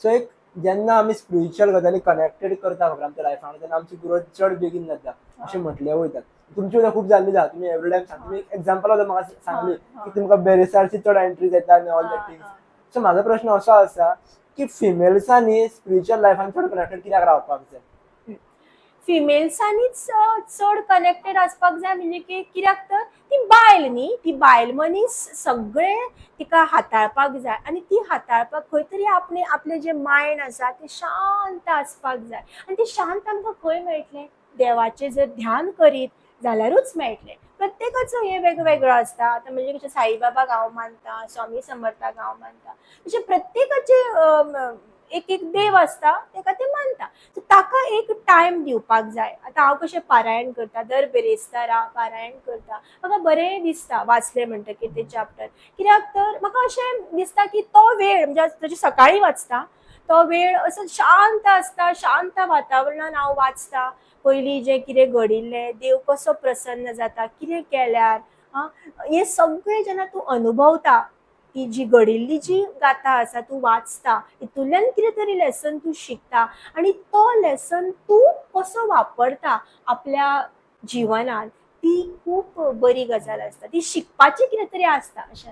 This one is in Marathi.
सो एक जेन्ना आमी स्पिरिच्युअल गजाली कनेक्टेड करता खबर आमच्या लायफान तेन्ना आमची ग्रोथ चड बेगीन जाता अशें म्हटलें वयता. तुमची सुद्दां खूप जाल्ली आसा, तुम्ही एवरी टायम सांगता, तुम्ही एक्झाम्पल आतां म्हाका सांगली की तुमकां बेरेसारची चड एंट्रीज येता आनी ऑल दॅट थिंग्स. सो म्हाजो प्रश्न असो आसा की फिमेल्सांनी स्पिरिच्युअल लायफान चड कनेक्टेड कित्याक रावपाक जाय? फिमेल्सांनीच चड कनेक्टेड आसपाक जाय म्हणजे की कित्याक तर ती बायल न्ही, ती बायल मनीस सगळे तिका हाताळपाक जाय आनी ती हाताळपाक खंय तरी आपले जे मायंड आसा ते शांत आसपाक जाय. आनी ते शांत आमकां खंय मेळटलें? देवाचें जर ध्यान करीत जाल्यारूच मेळटलें. प्रत्येकाचो हे वेगवेगळो आसता. आतां म्हणजे कशें साईबाबा हांव मानता, स्वामी समर्थाक हांव मानता, तशें प्रत्येकाचे एक एक देव आसता तेका ते मानता. सो ताका एक टायम दिवपाक जाय. आतां हांव कशें पारायण करता, दर बेरेस्तारा पारायण करता, म्हाका बरें दिसता वाचलें म्हणटकीर ते चॅप्टर. कित्याक तर म्हाका अशें दिसता की तो वेळ म्हणजे जशें सकाळीं वाचता तो वेळ असो शांत आसता, शांत वातावरणान हांव वाचता. पयलीं जें कितें घडिल्लें, देव कसो प्रसन्न जाता, कितें केल्यार हें सगळें जेन्ना तूं अनुभवता, ती जी घडिल्ली जी गाथा आसा तूं वाचता, हितूंतल्यान कितें तरी लेसन तूं शिकता आनी तो लेसन तूं कसो वापरता आपल्या जिवनांत, ती खूब बरी गजाल आसता. ती शिकपाची कितें तरी आसता अशें